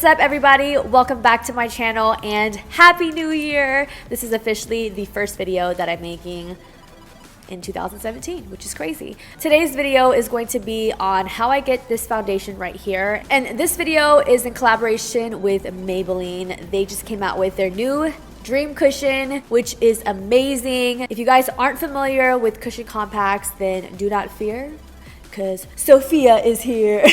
What's up, everybody? Welcome back to my channel and Happy New Year! This is officially the first video that I'm making in 2017, which is crazy. Today's video is going to be on how I get this foundation right here. And this video is in collaboration with Maybelline. They just came out with their new Dream Cushion, which is amazing. If you guys aren't familiar with cushion compacts, then do not fear, because Sophia is here.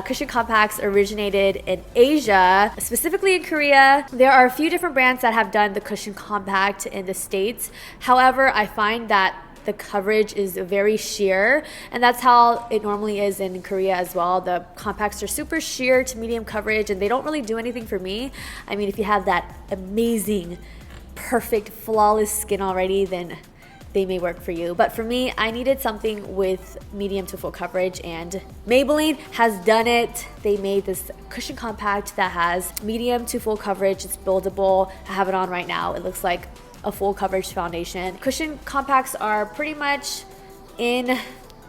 Cushion compacts originated in Asia, specifically in Korea. There are a few different brands that have done the cushion compact in the States. However, I find that the coverage is very sheer, and that's how it normally is in Korea as well. The compacts are super sheer to medium coverage, and they don't really do anything for me. I mean, if you have that amazing, perfect, flawless skin already, then they may work for you. But for me, I needed something with medium to full coverage, and Maybelline has done it. They made this cushion compact that has medium to full coverage. It's buildable. I have it on right now. It looks like a full coverage foundation. Cushion compacts are pretty much in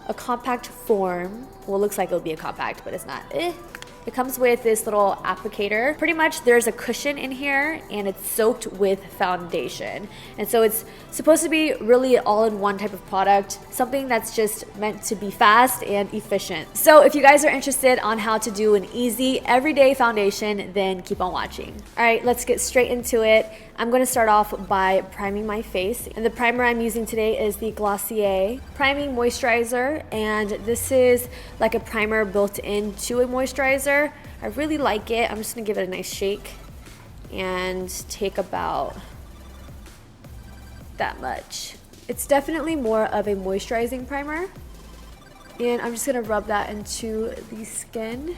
a compact form. Well, it looks like it would be a compact, but it's not. It comes with this little applicator. Pretty much there's a cushion in here and it's soaked with foundation. And so it's supposed to be really all-in-one type of product, something that's just meant to be fast and efficient. So if you guys are interested on how to do an easy everyday foundation, then keep on watching. All right, let's get straight into it. I'm gonna start off by priming my face. And the primer I'm using today is the Glossier Priming Moisturizer. And this is like a primer built into a moisturizer. I really like it. I'm just gonna give it a nice shake and take about that much. It's definitely more of a moisturizing primer. And I'm just gonna rub that into the skin.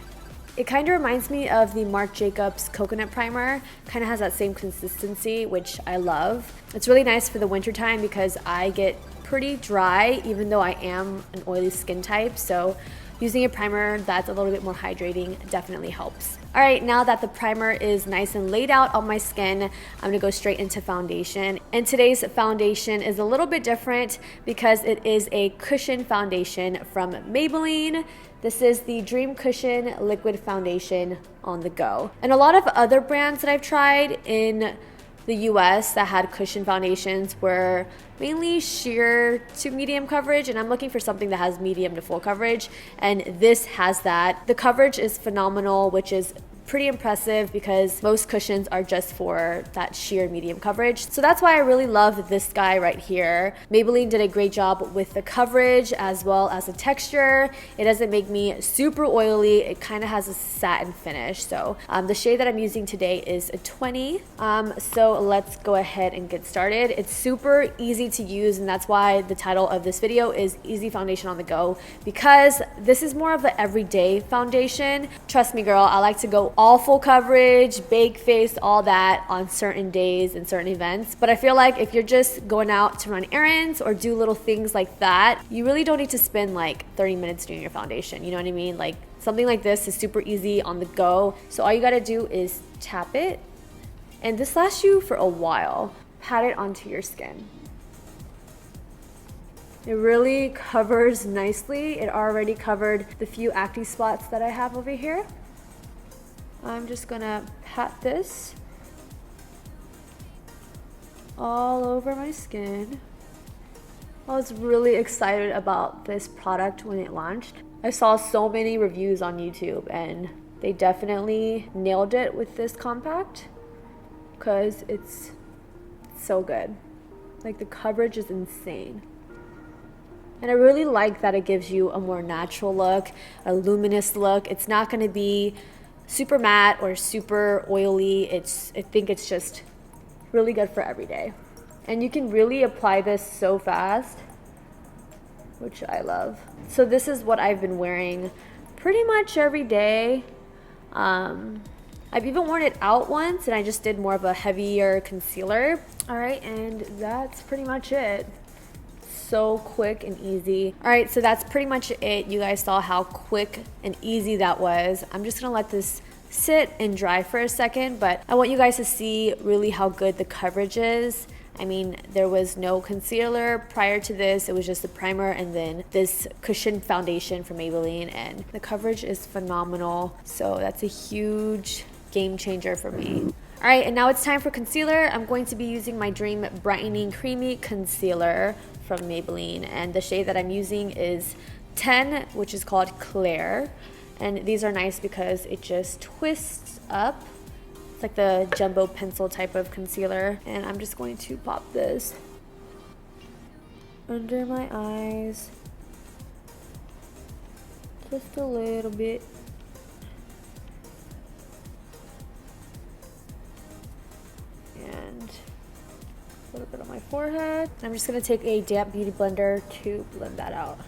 It kind of reminds me of the Marc Jacobs Coconut Primer. Kind of has that same consistency, which I love. It's really nice for the winter time because I get pretty dry, even though I am an oily skin type. So using a primer that's a little bit more hydrating definitely helps. All right, now that the primer is nice and laid out on my skin, I'm gonna go straight into foundation. And today's foundation is a little bit different because it is a cushion foundation from Maybelline. This is the Dream Cushion Liquid Foundation on the go. And a lot of other brands that I've tried in the US that had cushion foundations were mainly sheer to medium coverage, and I'm looking for something that has medium to full coverage, and this has that. The coverage is phenomenal, which is pretty impressive because most cushions are just for that sheer medium coverage. So that's why I really love this guy right here. Maybelline did a great job with the coverage as well as the texture. It doesn't make me super oily. It kind of has a satin finish. So the shade that I'm using today is a 20. So let's go ahead and get started. It's super easy to use, and that's why the title of this video is Easy Foundation on the Go, because this is more of an everyday foundation. Trust me, girl, I like to go all full coverage, bake face, all that on certain days and certain events. But I feel like if you're just going out to run errands or do little things like that, you really don't need to spend like 30 minutes doing your foundation. You know what I mean? Like something like this is super easy on the go. So all you gotta do is tap it, and this lasts you for a while. Pat it onto your skin. It really covers nicely. It already covered the few acne spots that I have over here. I'm just gonna pat this all over my skin. I was really excited about this product when it launched. I saw so many reviews on YouTube and they definitely nailed it with this compact because it's so good. Like, the coverage is insane. And I really like that it gives you a more natural look, a luminous look. It's not gonna be super matte or super oily. I think it's just really good for every day. And you can really apply this so fast, which I love. So this is what I've been wearing pretty much every day. I've even worn it out once, and I just did more of a heavier concealer. All right, and that's pretty much it. So quick and easy. All right, so that's pretty much it. You guys saw how quick and easy that was. I'm just gonna let this sit and dry for a second, but I want you guys to see really how good the coverage is. I mean, there was no concealer prior to this. It was just the primer and then this cushion foundation from Maybelline, and the coverage is phenomenal. So that's a huge game changer for me. All right, and now it's time for concealer. I'm going to be using my Dream Brightening Creamy Concealer from Maybelline, and the shade that I'm using is 10, which is called Claire. And these are nice because it just twists up. It's like the jumbo pencil type of concealer. And I'm just going to pop this under my eyes. Just a little bit. And a little bit on my forehead. I'm just going to take a damp beauty blender to blend that out.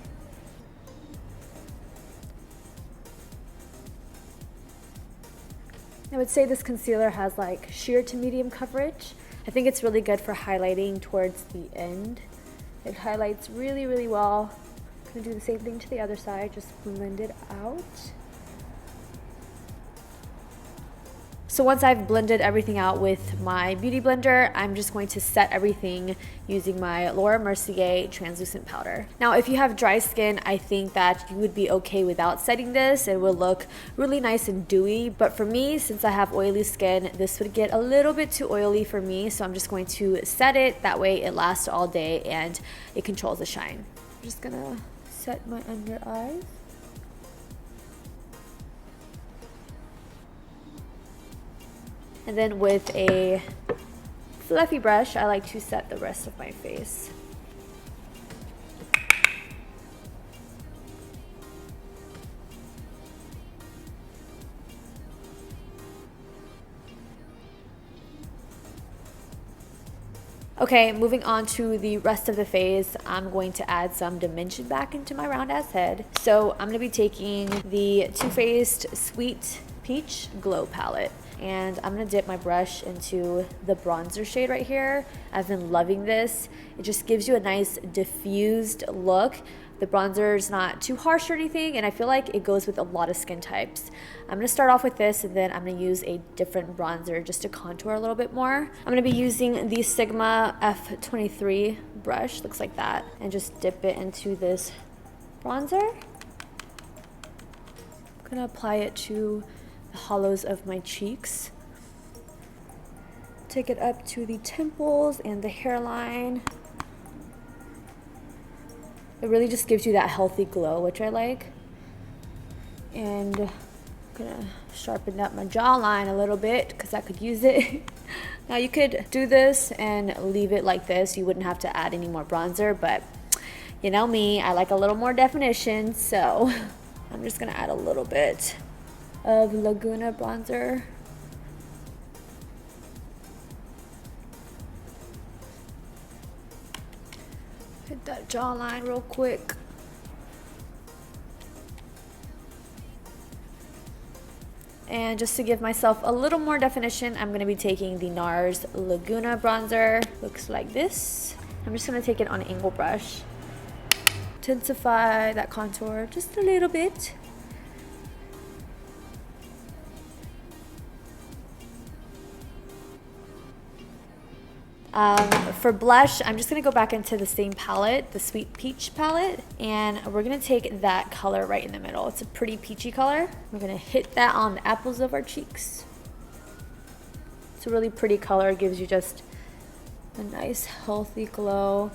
I would say this concealer has like sheer to medium coverage. I think it's really good for highlighting towards the end. It highlights really, really well. I'm going to do the same thing to the other side, just blend it out. So once I've blended everything out with my beauty blender, I'm just going to set everything using my Laura Mercier translucent powder. Now, if you have dry skin, I think that you would be okay without setting this. It will look really nice and dewy. But for me, since I have oily skin, this would get a little bit too oily for me. So I'm just going to set it. That way it lasts all day and it controls the shine. I'm just gonna set my under eyes. And then with a fluffy brush, I like to set the rest of my face. Okay, moving on to the rest of the face, I'm going to add some dimension back into my round ass head. So I'm gonna be taking the Too Faced Sweet Peach Glow Palette. And I'm gonna dip my brush into the bronzer shade right here. I've been loving this. It just gives you a nice diffused look. The bronzer is not too harsh or anything, and I feel like it goes with a lot of skin types. I'm gonna start off with this, and then I'm gonna use a different bronzer just to contour a little bit more. I'm gonna be using the Sigma F23 brush, looks like that, and just dip it into this bronzer. I'm gonna apply it to the hollows of my cheeks. Take it up to the temples and the hairline. It really just gives you that healthy glow, which I like. And I'm gonna sharpen up my jawline a little bit because I could use it. Now you could do this and leave it like this. You wouldn't have to add any more bronzer, but you know me, I like a little more definition, so I'm just gonna add a little bit of Laguna bronzer. Hit that jawline real quick. And just to give myself a little more definition, I'm going to be taking the Nars Laguna bronzer. Looks like this. I'm just going to take it on an angle brush. Intensify that contour just a little bit. For blush, I'm just going to go back into the same palette, the Sweet Peach palette, and we're going to take that color right in the middle. It's a pretty peachy color. We're going to hit that on the apples of our cheeks. It's a really pretty color. It gives you just a nice, healthy glow.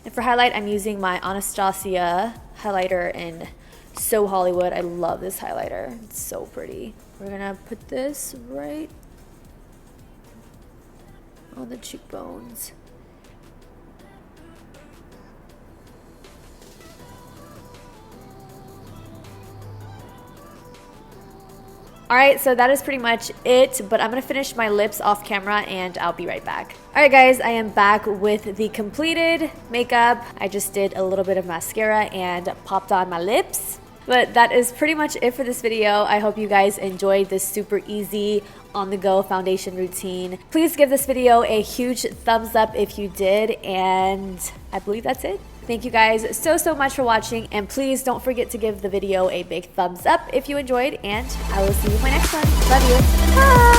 And for highlight, I'm using my Anastasia highlighter in So Hollywood. I love this highlighter. It's so pretty. We're going to put this right on the cheekbones. Alright, so that is pretty much it, but I'm going to finish my lips off camera and I'll be right back. Alright guys, I am back with the completed makeup. I just did a little bit of mascara and popped on my lips. But that is pretty much it for this video. I hope you guys enjoyed this super easy on-the-go foundation routine. Please give this video a huge thumbs up if you did, and I believe that's it. Thank you guys so much for watching, and please don't forget to give the video a big thumbs up if you enjoyed, and I will see you in my next one. Love you. Bye!